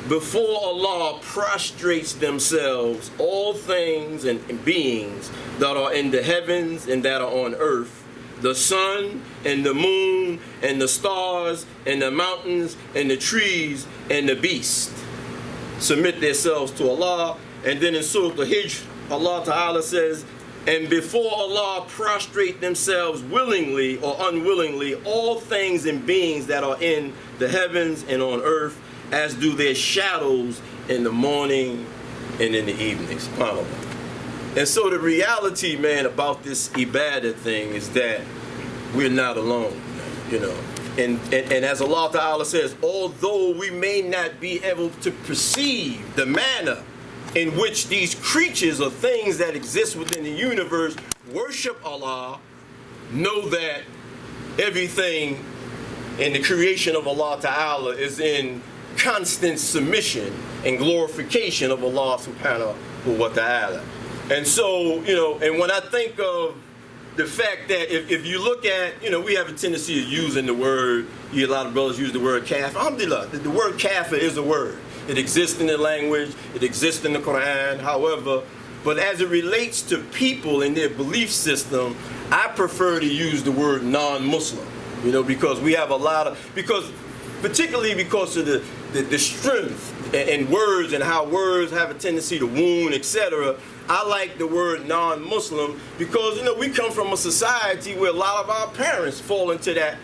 before Allah prostrates themselves all things and beings that are in the heavens and that are on earth, the sun and the moon and the stars and the mountains and the trees and the beasts submit themselves to Allah. And then in Surah Al-Hijr, Allah Ta'ala says, and before Allah prostrate themselves willingly or unwillingly all things and beings that are in the heavens and on earth, as do their shadows in the morning and in the evening. SubhanAllah. And so the reality, man, about this ibadah thing is that we're not alone, you know. And as Allah Ta'ala says, although we may not be able to perceive the manner in which these creatures or things that exist within the universe worship Allah, know that everything in the creation of Allah Ta'ala is in constant submission and glorification of Allah Subhanahu wa Ta'ala. And so, you know, and when I think of the fact that if you look at, you know, we have a tendency of using the word, a lot of brothers use the word kafir. Alhamdulillah, the word kafir is a word. It exists in the language, it exists in the Quran, however, but as it relates to people and their belief system, I prefer to use the word non-Muslim, you know, because we have a lot of, particularly because of the strength in words and how words have a tendency to wound, etc. I like the word non-Muslim because, you know, we come from a society where a lot of our parents fall into that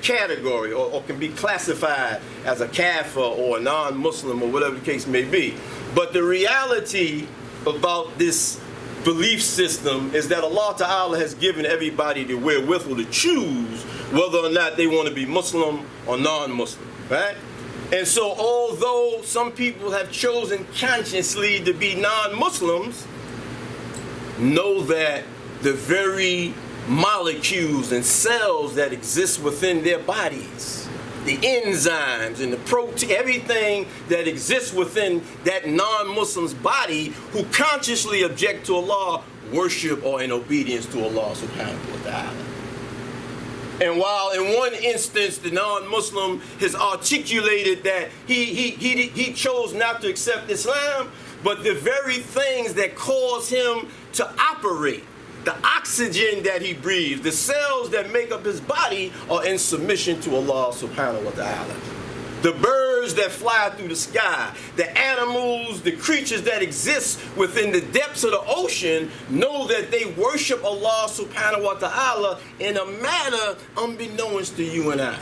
category or can be classified as a kafir or a non-Muslim or whatever the case may be. But the reality about this belief system is that Allah Ta'ala has given everybody the wherewithal to choose whether or not they want to be Muslim or non-Muslim, right? And so although some people have chosen consciously to be non-Muslims, know that the very molecules and cells that exist within their bodies, the enzymes and the protein, everything that exists within that non-Muslim's body who consciously object to Allah, worship or in obedience to Allah subhanahu wa ta'ala. And while in one instance the non-Muslim has articulated that he chose not to accept Islam, but the very things that cause him to operate, the oxygen that he breathes, the cells that make up his body are in submission to Allah subhanahu wa ta'ala. The birds that fly through the sky, the animals, the creatures that exist within the depths of the ocean know that they worship Allah subhanahu wa ta'ala in a manner unbeknownst to you and I.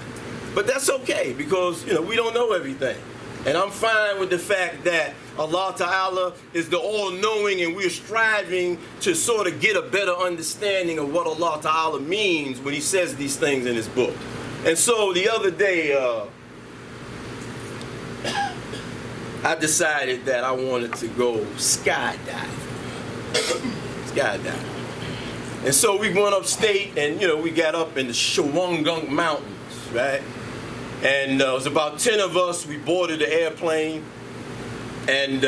But that's okay because, you know, we don't know everything. And I'm fine with the fact that Allah Ta'ala is the all-knowing and we're striving to sort of get a better understanding of what Allah Ta'ala means when he says these things in his book. And so the other day, I decided that I wanted to go skydiving. And so we went upstate and, you know, we got up in the Shawangunk Mountains, right? And it was about 10 of us. We boarded the airplane. And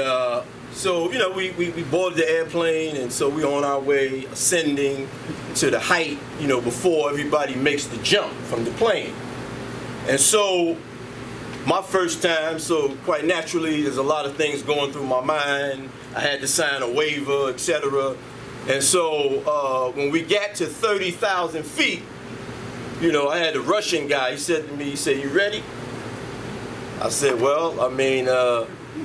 so, you know, we boarded the airplane. And so we're on our way ascending to the height, you know, before everybody makes the jump from the plane. And so my first time, so quite naturally, there's a lot of things going through my mind. I had to sign a waiver, etc. And so when we got to 30,000 feet, you know, I had a Russian guy. He said to me, he said, "You ready?" I said, "Well, I mean,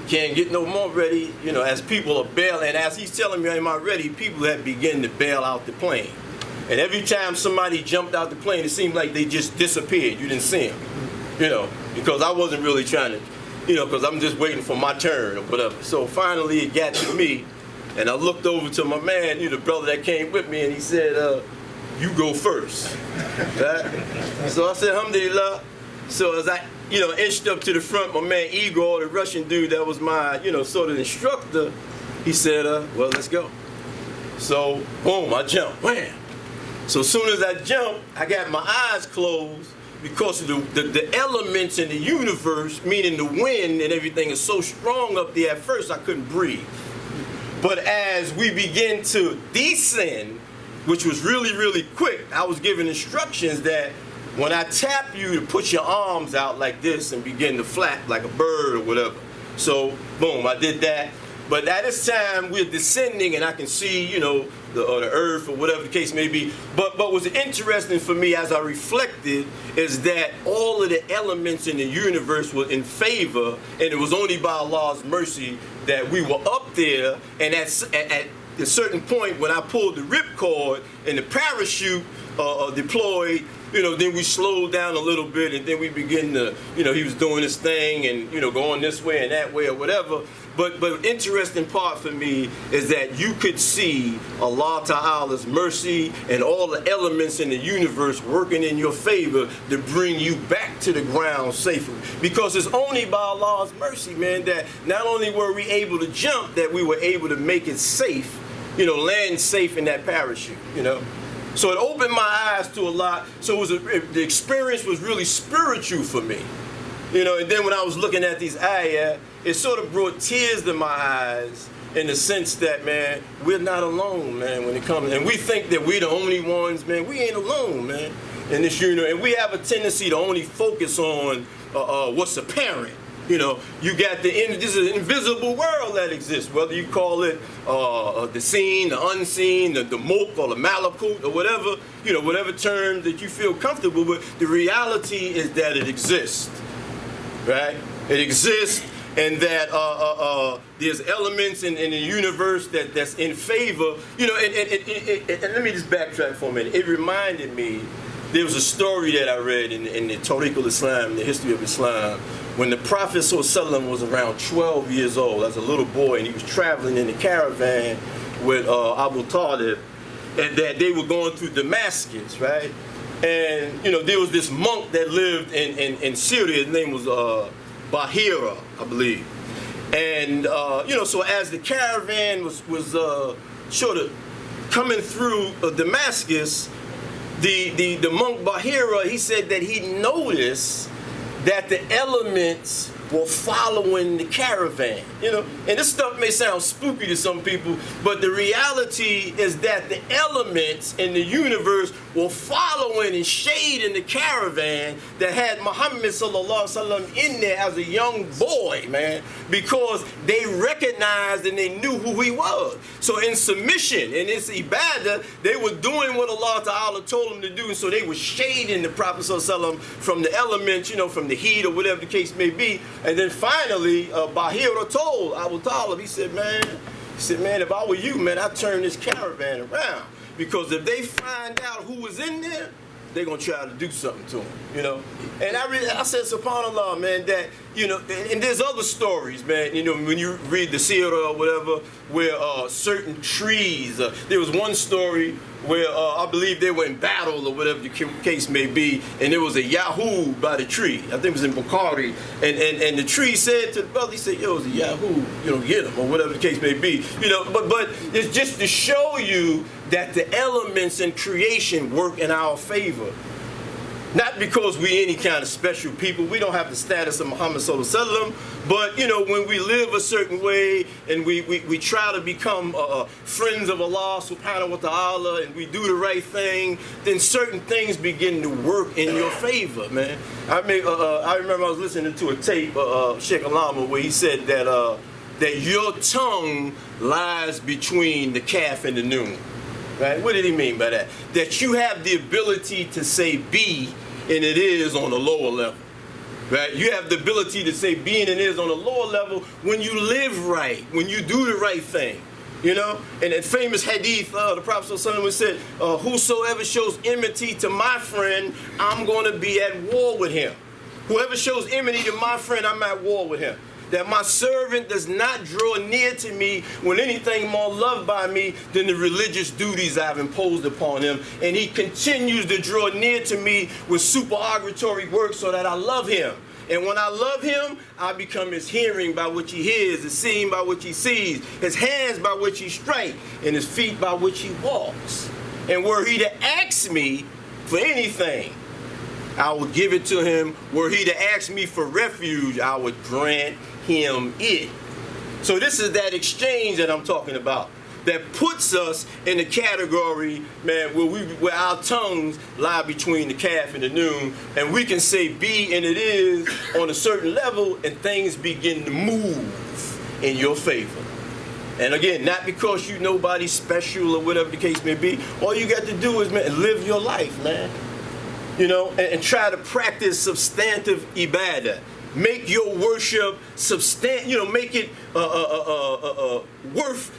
can't get no more ready." You know, as people are bailing, and as he's telling me, "Am I ready?" people had begun to bail out the plane. And every time somebody jumped out the plane, it seemed like they just disappeared. You didn't see them, you know, because I wasn't really trying to, you know, because I'm just waiting for my turn or whatever. So finally it got to me, and I looked over to my man, you know, the brother that came with me, and he said, "You go first." Right? So I said, "Alhamdulillah." So as I, you know, inched up to the front, my man Igor, the Russian dude that was my, you know, sort of instructor, he said, "Well, let's go." So boom, I jumped. Wham! So as soon as I jumped, I got my eyes closed because of the elements in the universe, meaning the wind and everything is so strong up there. At first I couldn't breathe. But as we begin to descend, which was really, really quick, I was given instructions that when I tap you to put your arms out like this and begin to flap like a bird or whatever. So, boom, I did that. But at this time, we're descending, and I can see, the earth or whatever the case may be. But what's interesting for me as I reflected is that all of the elements in the universe were in favor, and it was only by Allah's mercy that we were up there. And at a certain point, when I pulled the ripcord and the parachute deployed, then we slowed down a little bit, and then we begin to, he was doing his thing and, going this way and that way or whatever. But interesting part for me is that you could see Allah Ta'ala's mercy and all the elements in the universe working in your favor to bring you back to the ground safely. Because it's only by Allah's mercy, man, that not only were we able to jump, that we were able to make it safe, land safe in that parachute, So it opened my eyes to a lot. So the experience was really spiritual for me. And then when I was looking at these ayah, it sort of brought tears to my eyes in the sense that, man, we're not alone, man, when it comes. And we think that we're the only ones, man. We ain't alone, man, in this universe. And we have a tendency to only focus on what's apparent. You got this is an invisible world that exists, whether you call it the seen, the unseen, the mulk or the malakut or whatever, whatever term that you feel comfortable with. The reality is that it exists, right? It exists, and that there's elements in the universe that's in favor. And let me just backtrack for a minute. It reminded me, there was a story that I read in the Tariq al-Islam, the history of Islam, when the Prophet ﷺ was around 12 years old as a little boy, and he was traveling in a caravan with Abu Talib, and that they were going through Damascus, right? And, there was this monk that lived in Syria. His name was Bahira, I believe. And, so as the caravan was sort of coming through Damascus, the monk Bahira, he said that he noticed that the elements were following the caravan, And this stuff may sound spooky to some people, but the reality is that the elements in the universe were following and shading the caravan that had Muhammad sallallahu alaihi wasallam in there as a young boy, man, because they recognized and they knew who he was. So in submission, in this ibadah, they were doing what Allah Ta'ala told them to do, and so they were shading the Prophet sallallahu alaihi wasallam from the elements, from the heat or whatever the case may be. And then finally, Bahira told Abu Talib, he said, man, if I were you, man, I'd turn this caravan around. Because if they find out who was in there, they're going to try to do something to him, And I said, subhanAllah, man, that, and there's other stories, man, when you read the seerah or whatever, where certain trees, there was one story where I believe they were in battle or whatever the case may be, and there was a Yahoo by the tree. I think it was in Bukhari, and the tree said to the brother, he said, yo, it's a Yahoo, get him, or whatever the case may be. But it's just to show you that the elements in creation work in our favor. Not because we any kind of special people. We don't have the status of Muhammad sallallahu alaihi wasallam. But, when we live a certain way and we try to become friends of Allah subhanahu wa ta'ala, and we do the right thing, then certain things begin to work in your favor, man. I remember I was listening to a tape, Sheikh Alama, where he said that your tongue lies between the calf and the noon. Right? What did he mean by that? That you have the ability to say be and it is on a lower level. Right? You have the ability to say be and it is on a lower level when you live right, when you do the right thing. And that famous hadith, the Prophet ﷺ said, whosoever shows enmity to my friend, I'm going to be at war with him. Whoever shows enmity to my friend, I'm at war with him. That my servant does not draw near to me with anything more loved by me than the religious duties I've imposed upon him. And he continues to draw near to me with supererogatory works so that I love him. And when I love him, I become his hearing by which he hears, his seeing by which he sees, his hands by which he strikes, and his feet by which he walks. And were he to ask me for anything, I would give it to him. Were he to ask me for refuge, I would grant him it. So this is that exchange that I'm talking about. that puts us in the category, man, where our tongues lie between the calf and the noon, and we can say be and it is on a certain level, and things begin to move in your favor. And again, not because you nobody special or whatever the case may be. All you got to do is, man, live your life, man. You know, and try to practice substantive ibadah. Make your worship make it worth.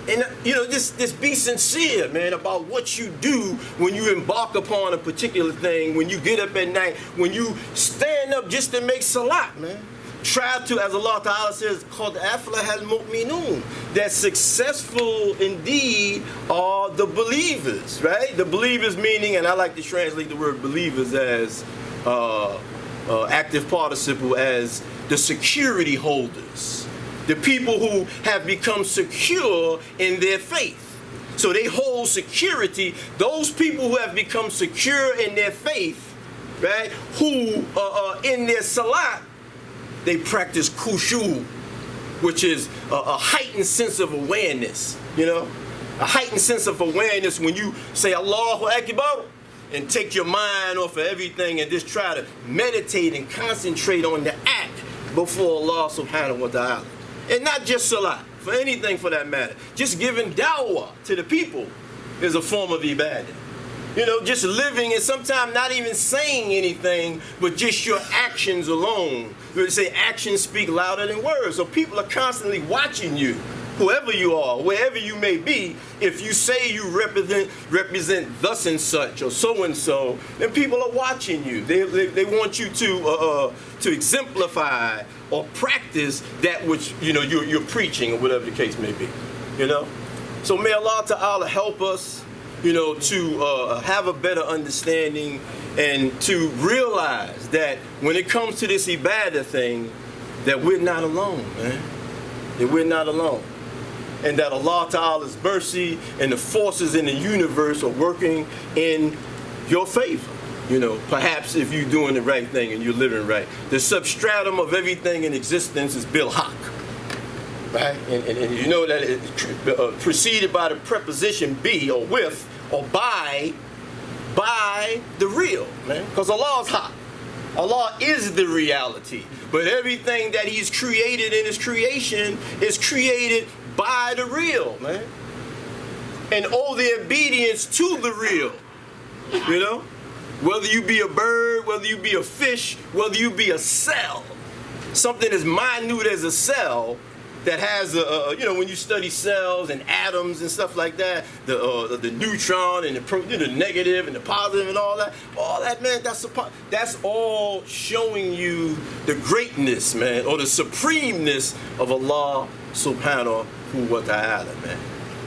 And just be sincere, man, about what you do when you embark upon a particular thing. When you get up at night, when you stand up just to make salat, man. Try to, as Allah Ta'ala says, called aflahal mu'minun, that successful indeed are the believers, right? The believers meaning, and I like to translate the word believers as active participle, as the security holders, the people who have become secure in their faith. So they hold security. Those people who have become secure in their faith, right? Who in their salat, they practice khushu, which is a heightened sense of awareness, a heightened sense of awareness when you say Allahu Akbar and take your mind off of everything and just try to meditate and concentrate on the act before Allah subhanahu wa ta'ala. And not just salat, for anything for that matter. Just giving dawah to the people is a form of ibadah. Just living and sometimes not even saying anything, but just your actions alone. We say actions speak louder than words. So people are constantly watching you, whoever you are, wherever you may be. If you say you represent thus and such or so and so, then people are watching you. They want you to exemplify or practice that which you're preaching or whatever the case may be. So may Allah Ta'ala help us. To have a better understanding and to realize that when it comes to this ibadah thing, that we're not alone, man. That we're not alone. And that Allah Ta'ala's mercy and the forces in the universe are working in your favor. Perhaps if you're doing the right thing and you're living right. The substratum of everything in existence is bil haq. Right? And you know that it's preceded by the preposition be or with or by the real, man. Because Allah is haq. Allah is the reality. But everything that He's created in His creation is created by the real, man. And owe the obedience to the real. Whether you be a bird, whether you be a fish, whether you be a cell. Something as minute as a cell that has when you study cells and atoms and stuff like that, the neutron and the negative and the positive and all that, man, that's all showing you the greatness, man, or the supremeness of Allah subhanahu wa ta'ala, man.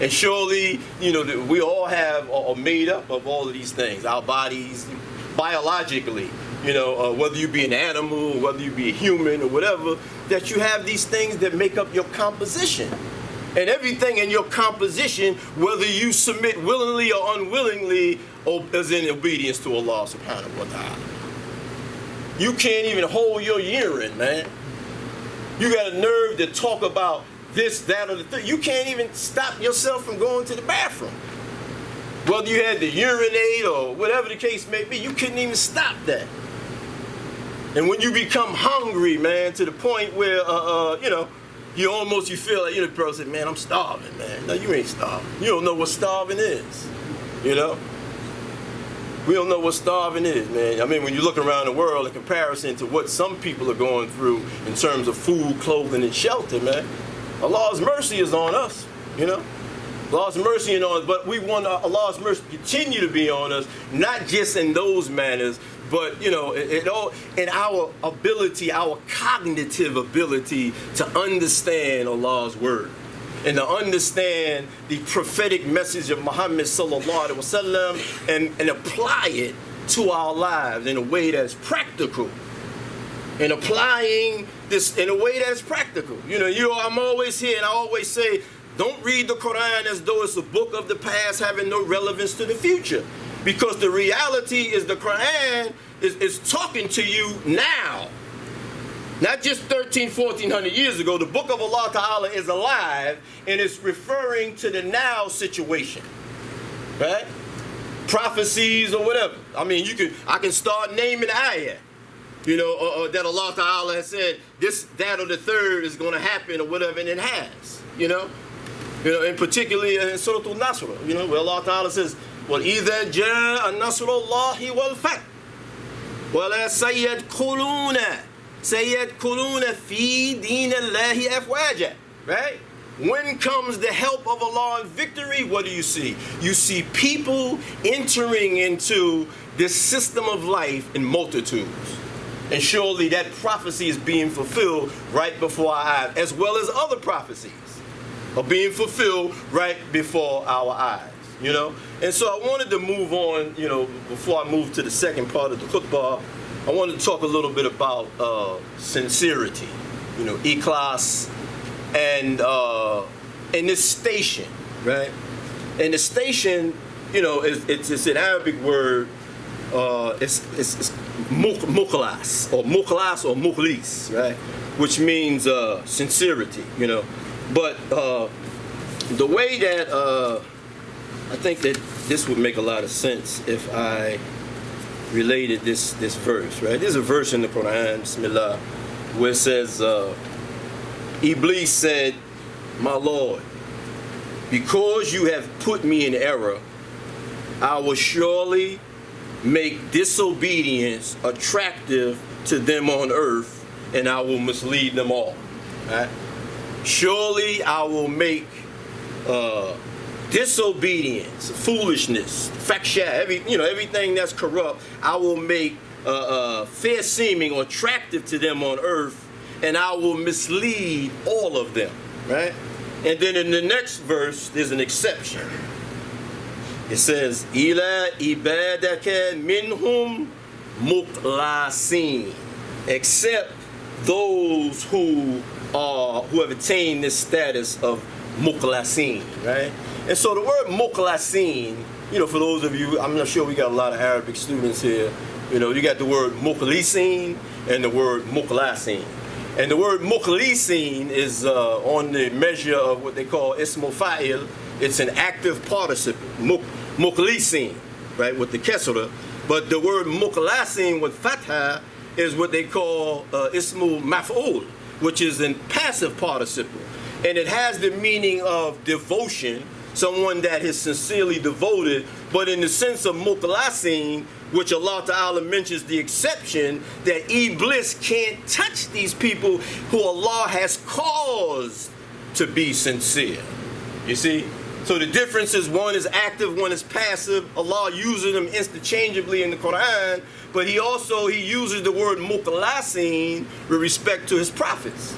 And surely, we all are made up of all of these things, our bodies, biologically. Whether you be an animal, or whether you be a human or whatever, that you have these things that make up your composition. And everything in your composition, whether you submit willingly or unwillingly, is in obedience to Allah subhanahu wa ta'ala. You can't even hold your urine, man. You got a nerve to talk about this, that, or the thing. You can't even stop yourself from going to the bathroom. Whether you had to urinate or whatever the case may be, you couldn't even stop that. And when you become hungry, man, to the point where, you feel like, the person said, man, I'm starving, man. No, you ain't starving. You don't know what starving is, We don't know what starving is, man. I mean, when you look around the world in comparison to what some people are going through in terms of food, clothing, and shelter, man, Allah's mercy is on us, Allah's mercy is on us, but we want Allah's mercy to continue to be on us, not just in those manners, but in our ability, our cognitive ability to understand Allah's word and to understand the prophetic message of Muhammad sallallahu alaihi wasallam and apply it to our lives in a way that's practical. And applying this in a way that's practical. I'm always here and I always say, don't read the Quran as though it's a book of the past having no relevance to the future. Because the reality is the Quran is talking to you now. Not just 1400 years ago. The book of Allah Ta'ala is alive, and it's referring to the now situation. Right? Prophecies or whatever. I mean, I can start naming ayah. That Allah Ta'ala has said this, that, or the third is going to happen or whatever, and it has. And particularly in Surah Al-Nasr, where Allah Ta'ala says, وَإِذَا جَاءَ نَصْرُ اللَّهِ وَالْفَتْحُ وَلَا سَيَدْخُلُونَ فِي دِينِ اللَّهِ أَفْوَاجًا. Right? When comes the help of Allah and victory, what do you see? You see people entering into this system of life in multitudes. And surely that prophecy is being fulfilled right before our eyes, as well as other prophecies are being fulfilled right before our eyes, And so I wanted to move on, before I move to the second part of the khutbah, I wanted to talk a little bit about sincerity, ikhlas, and this station, right? And the station, it's an Arabic word. It's mukhlas or mukhlis, right? Which means sincerity, But the way that I think that this would make a lot of sense if I related this verse, right? There's a verse in the Quran, Bismillah, where it says, Iblis said, "My Lord, because you have put me in error, I will surely make disobedience attractive to them on earth, and I will mislead them all." Right? Surely I will make disobedience, foolishness, faksha, everything that's corrupt, I will make fair seeming or attractive to them on earth, and I will mislead all of them. Right? And then in the next verse, there's an exception. It says, "Ila ibadaka minhum muqlasin," except those who have attained this status of muqlasin, right? And so the word muqlasin, for those of you, I'm not sure we got a lot of Arabic students here. You got the word muqlisin and the word muqlasin. And the word muqlisin is on the measure of what they call ismul fa'il. It's an active participle, muqlisin, right, with the kesra. But the word muqlasin with fatha is what they call ismul maf'ul, which is a passive participle. And it has the meaning of devotion, someone that is sincerely devoted, but in the sense of muqlasin, which Allah Ta'ala mentions the exception, that Iblis can't touch these people who Allah has caused to be sincere. You see? So the difference is one is active, one is passive. Allah uses them interchangeably in the Quran, but he uses the word muqlasin with respect to his prophets.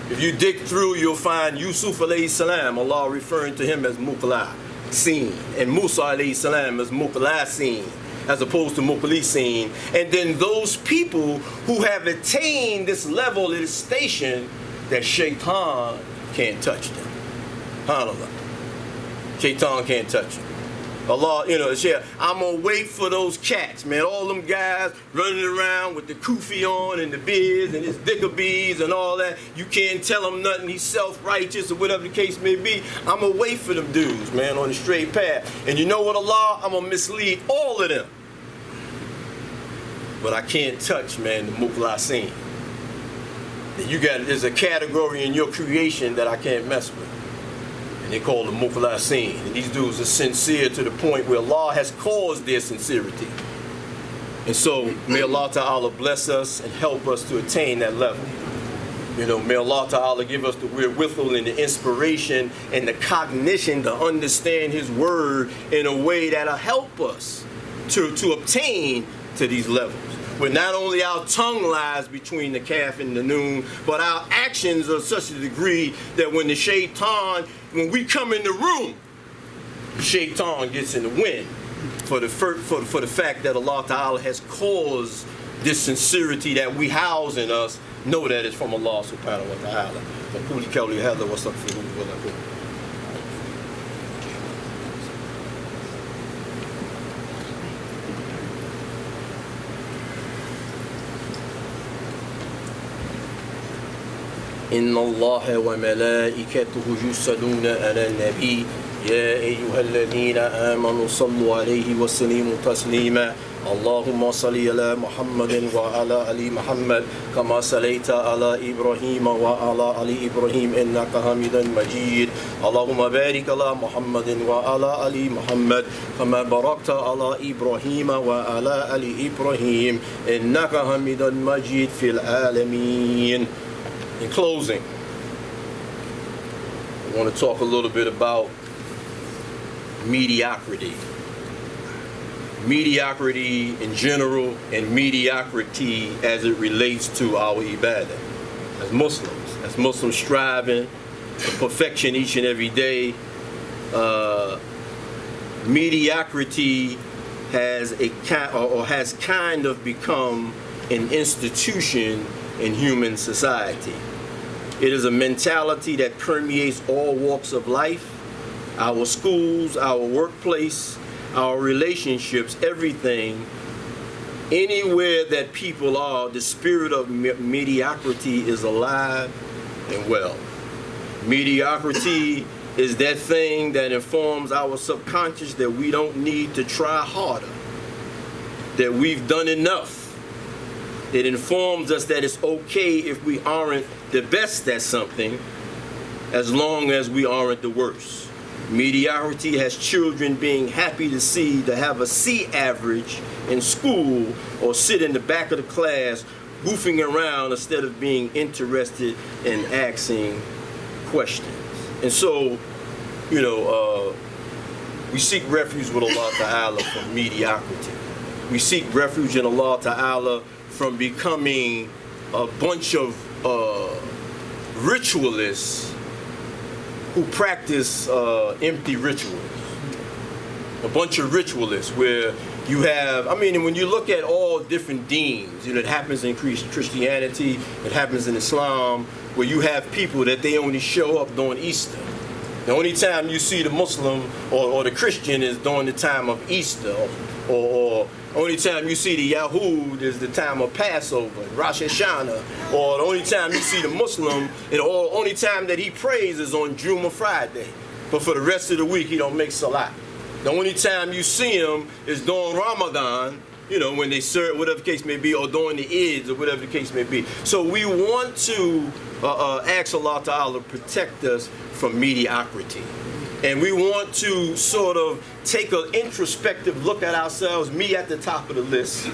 If you dig through, you'll find Yusuf alayhi salam, Allah referring to him as muqlasin, and Musa alayhi salam as muqlasin, as opposed to muqlisin. And then those people who have attained this level, this station, that shaitan can't touch them. SubhanAllah. Shaitan can't touch you. Allah, I'm going to wait for those cats, man. All them guys running around with the kufi on and the beards and his dicker beads and all that. You can't tell him nothing. He's self-righteous or whatever the case may be. I'm going to wait for them dudes, man, on the straight path. And you know what, Allah? I'm going to mislead all of them. But I can't touch, man, the muqlasin. There's a category in your creation that I can't mess with. They call them muqlasin. And these dudes are sincere to the point where Allah has caused their sincerity. And so may Allah Ta'ala bless us and help us to attain that level. May Allah Ta'ala give us the wherewithal and the inspiration and the cognition to understand His word in a way that'll help us to obtain to these levels. Where not only our tongue lies between the kaf and the noon, but our actions are such a degree that when we come in the room, shaitan gets in the wind for the fact that Allah Ta'ala has caused this sincerity that we house in us, know that it's from Allah Subhanahu wa Ta'ala. إن الله وملائكته يصلون على النبي يا أيها الذين آمنوا صلوا عليه وسلموا تسليما اللهم صل على محمد وعلى آل محمد كما صليت على إبراهيم وعلى آل إبراهيم إنك حميد مجيد اللهم بارك على محمد وعلى آل محمد كما باركت على إبراهيم وعلى آل إبراهيم إنك حميد مجيد في العالمين. In closing, I want to talk a little bit about mediocrity. Mediocrity in general and mediocrity as it relates to our ibadah. As Muslims striving for perfection each and every day, mediocrity has kind of become an institution in human society. It is a mentality that permeates all walks of life, our schools, our workplace, our relationships, everything. Anywhere that people are, the spirit of mediocrity is alive and well. Mediocrity is that thing that informs our subconscious that we don't need to try harder, that we've done enough. It informs us that it's okay if we aren't the best at something, as long as we aren't the worst. Mediocrity has children being happy to have a C average in school or sit in the back of the class goofing around instead of being interested in asking questions. And so, we seek refuge with Allah Ta'ala from mediocrity. We seek refuge in Allah Ta'ala from becoming a bunch of ritualists who practice empty rituals. A bunch of ritualists where you have, when you look at all different deens, it happens in Christianity, it happens in Islam, where you have people that they only show up during Easter. The only time you see the Muslim or the Christian is during the time of Easter, or only time you see the Yahud is the time of Passover, Rosh Hashanah, or the only time you see the Muslim, and the only time that he prays is on Juma Friday. But for the rest of the week, he don't make salat. The only time you see him is during Ramadan, when they serve, whatever the case may be, or during the Eids, or whatever the case may be. So we want to ask Allah Ta'ala to protect us from mediocrity. And we want to sort of take an introspective look at ourselves, me at the top of the list,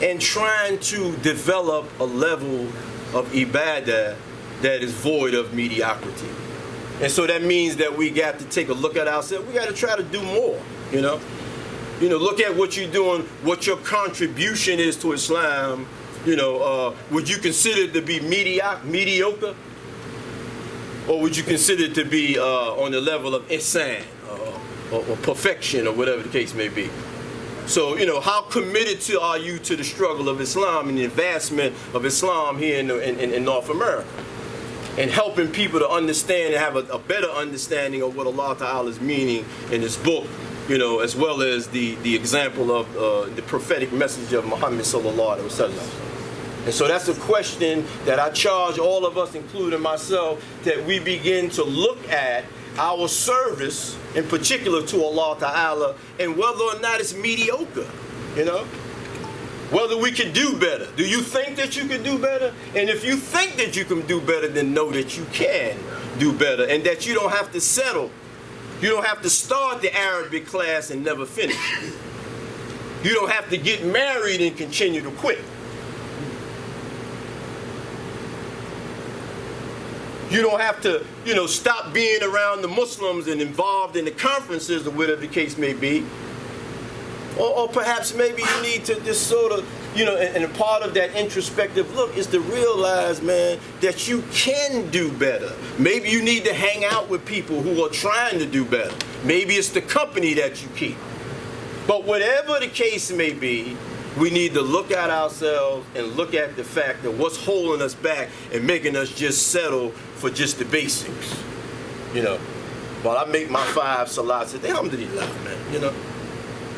and trying to develop a level of ibadah that is void of mediocrity. And so that means that we got to take a look at ourselves. We got to try to do more, look at what you're doing, what your contribution is to Islam. Would you consider it to be mediocre? Or would you consider it to be on the level of ihsan or perfection or whatever the case may be? So, how committed are you to the struggle of Islam and the advancement of Islam here in North America? And helping people to understand and have a better understanding of what Allah Ta'ala is meaning in His book, as well as the example of the prophetic message of Muhammad Sallallahu Alaihi Wasallam. And so that's a question that I charge all of us, including myself, that we begin to look at our service, in particular to Allah Ta'ala, and whether or not it's mediocre, whether we can do better. Do you think that you can do better? And if you think that you can do better, then know that you can do better and that you don't have to settle. You don't have to start the Arabic class and never finish. You don't have to get married and continue to quit. You don't have to, stop being around the Muslims and involved in the conferences or whatever the case may be. Or perhaps maybe you need to just sort of, and a part of that introspective look is to realize, man, that you can do better. Maybe you need to hang out with people who are trying to do better. Maybe it's the company that you keep. But whatever the case may be, we need to look at ourselves and look at the fact that what's holding us back and making us just settle for just the basics. While I make my 5 salats a day, alhamdulillah, man,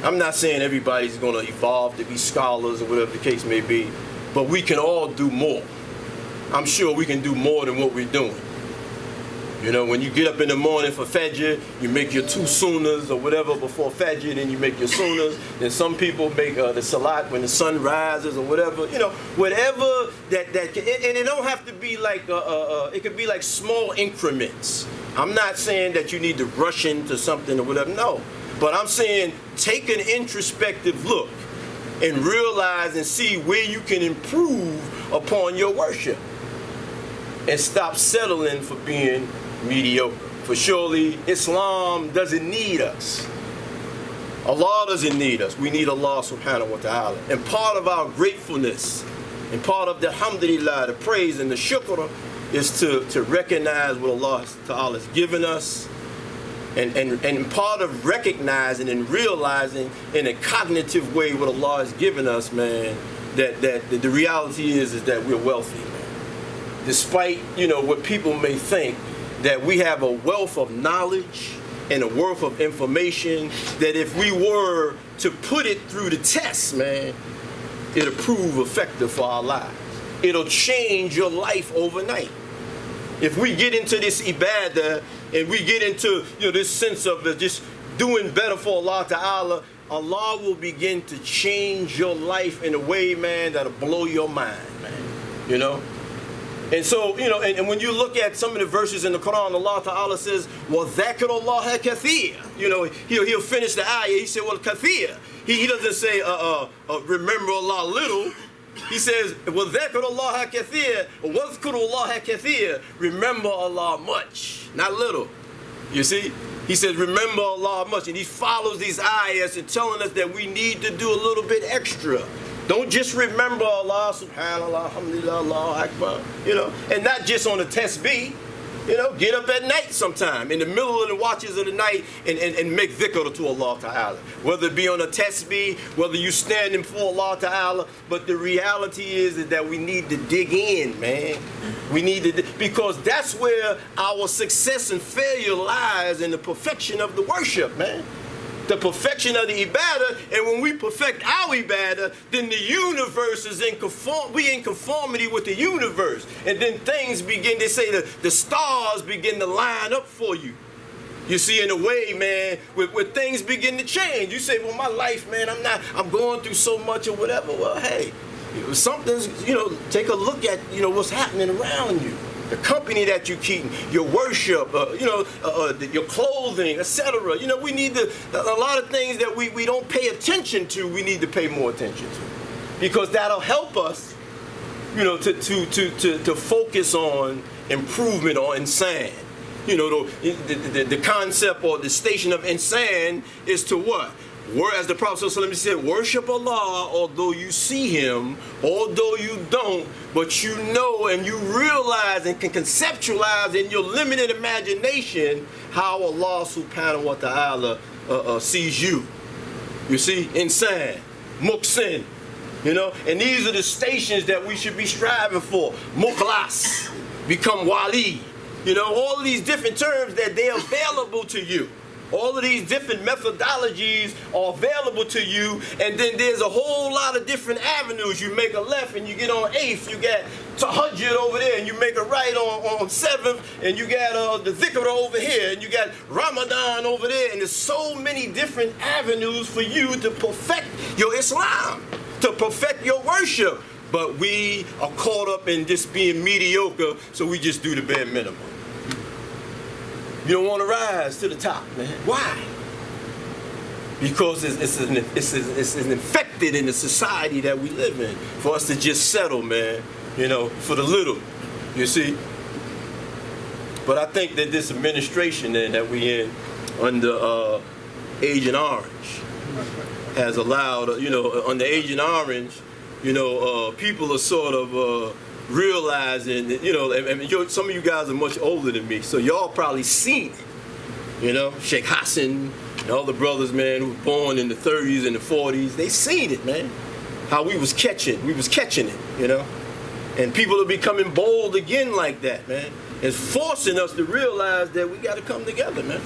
I'm not saying everybody's going to evolve to be scholars or whatever the case may be, but we can all do more. I'm sure we can do more than what we're doing. You know, when you get up in the morning for Fajr, you make your 2 sunnahs or whatever before Fajr, then you make your sunnahs. Then some people make the salat when the sun rises or whatever. You know, whatever that and it don't have to be like it could be like small increments. I'm not saying that you need to rush into something or whatever. No, but I'm saying take an introspective look and realize and see where you can improve upon your worship, and stop settling for being mediocre. For surely Islam doesn't need us. Allah doesn't need us. We need Allah subhanahu wa ta'ala. And part of our gratefulness and part of the alhamdulillah, the praise and the shukr, is to recognize what Allah ta'ala has given us. And part of recognizing and realizing in a cognitive way what Allah has given us, man, that the reality is that we're wealthy, man. Despite, you know, what people may think, that we have a wealth of knowledge and a wealth of information that if we were to put it through the test, man, it'll prove effective for our lives. It'll change your life overnight. If we get into this ibadah and we get into, you know, this sense of just doing better for Allah Ta'ala, Allah will begin to change your life in a way, man, that'll blow your mind, man. You know? And so, you know, and when you look at some of the verses in the Quran, Allah Ta'ala says, وَذَكَرَ اللَّهَ كَثِيرًا. You know, he'll finish the ayah. He said, well, kathir. He doesn't say, remember Allah little. He says, وَذَكَرَ اللَّهَ كَثِيرًا, وَذْكُرُ اللَّهَ كَثِيرًا. Remember Allah much, not little. You see? He says, remember Allah much. And he follows these ayahs and telling us that we need to do a little bit extra. Don't just remember Allah, subhanallah, alhamdulillah, Allahu Akbar, you know, and not just on the tasbih. You know, get up at night sometime, in the middle of the watches of the night, and make dhikr to Allah Ta'ala. Whether it be on a tasbih, whether you standing for Allah Ta'ala, but the reality is that we need to dig in, man. We need to, because that's where our success and failure lies, in the perfection of the worship, man. The perfection of the ibadah, and when we perfect our ibadah, then the universe is we in conformity with the universe, and then things begin. They say the stars begin to line up for you. You see, in a way, man, where things begin to change. You say, well, my life, man, I'm going through so much or whatever. Well, hey, something's, you know, take a look at, you know, what's happening around you. The company that you keep, your worship, your clothing, etc. You know, we need a lot of things that we don't pay attention to, we need to pay more attention to. Because that'll help us, you know, to focus on improvement or insan. You know, the concept or the station of insan is to what? As the Prophet ﷺ said, worship Allah although you see Him, although you don't, but you know and you realize and can conceptualize in your limited imagination how Allah subhanahu wa ta'ala sees you. You see, insan, muqsin, you know, and these are the stations that we should be striving for. Mukhlas, become wali, you know, all of these different terms that they're available to you. All of these different methodologies are available to you, and then there's a whole lot of different avenues. You make a left and you get on 8th, you got tahajjud over there, and you make a right on 7th, and you got the dhikr over here, and you got Ramadan over there, and there's so many different avenues for you to perfect your Islam, to perfect your worship. But we are caught up in just being mediocre, so we just do the bare minimum. You don't want to rise to the top, man. Why? Because it's infected in the society that we live in. For us to just settle, man, you know, for the little, you see. But I think that this administration then that we in under Agent Orange has allowed, you know, under Agent Orange, you know, people are sort of realizing that, you know, and some of you guys are much older than me, so y'all probably seen it. You know, Sheikh Hassan and all the brothers, man, who were born in the 30s and the 40s, they seen it, man. How we was catching it, you know. And people are becoming bold again like that, man. It's forcing us to realize that we got to come together, man.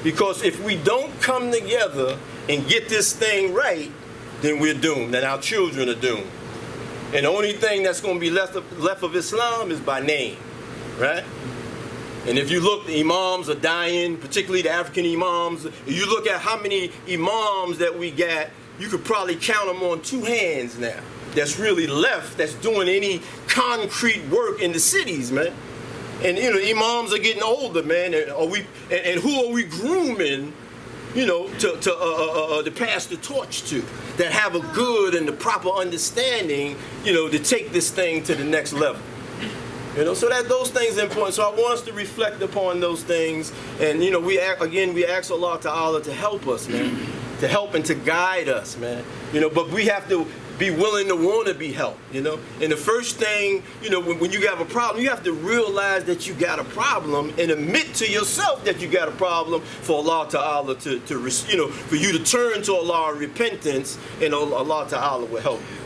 Because if we don't come together and get this thing right, then we're doomed, and our children are doomed. And the only thing that's going to be left of Islam is by name, right? And if you look, the imams are dying, particularly the African imams. If you look at how many imams that we got, you could probably count them on 2 hands now. That's really left, that's doing any concrete work in the cities, man. And you know, imams are getting older, man. And who are we grooming, you know, to pass the torch to, that have a good and the proper understanding, you know, to take this thing to the next level. You know, so that those things are important. So I want us to reflect upon those things, and you know, we ask Allah Ta'ala to help us, man, to help and to guide us, man. You know, but we have to be willing to want to be helped, you know. And the first thing, you know, when you have a problem, you have to realize that you got a problem and admit to yourself that you got a problem for Allah Ta'ala to you know, for you to turn to Allah in repentance, and Allah Ta'ala will help you.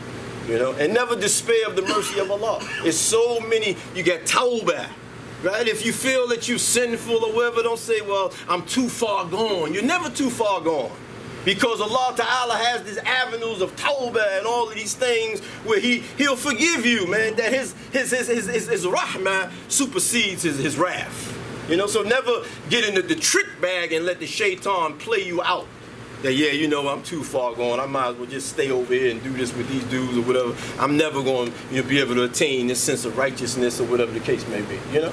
You know, and never despair of the mercy of Allah. It's so many, you get tawbah, right? If you feel that you're sinful or whatever, don't say, well, I'm too far gone. You're never too far gone. Because Allah Ta'ala has these avenues of tawbah and all of these things where He'll forgive you, man, that His rahmah supersedes His wrath. You know, so never get into the trick bag and let the shaitan play you out. That, yeah, you know, I'm too far gone. I might as well just stay over here and do this with these dudes or whatever. I'm never going to, you know, be able to attain this sense of righteousness or whatever the case may be, you know?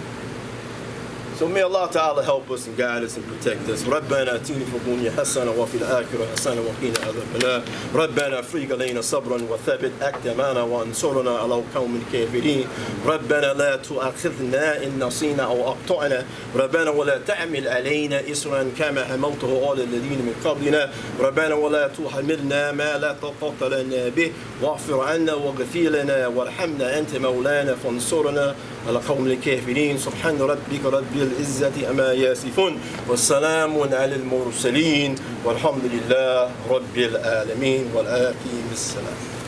So may Allah Ta'ala help us and guide us and protect us. ربنا آتنا في الدنيا حسنة وفي الآخرة حسنة وقنا عذاب النار. ربنا افرغ علينا صبرا وثبت أقدامنا وانصرنا على القوم الكافرين. ربنا لا تؤاخذنا إن نسينا أو أخطأنا. ربنا ولا تحمل علينا إصرا كما حملته على الذين من قبلنا. ربنا ولا تحملنا ما لا طاقة لنا به واغفر عنا واغفر لنا وارحمنا أنت مولانا فانصرنا على قوم الكافرين. سبحان ربك رب العزة أما يصفون والسلام على المرسلين والحمد لله رب العالمين والآخر بالسلام.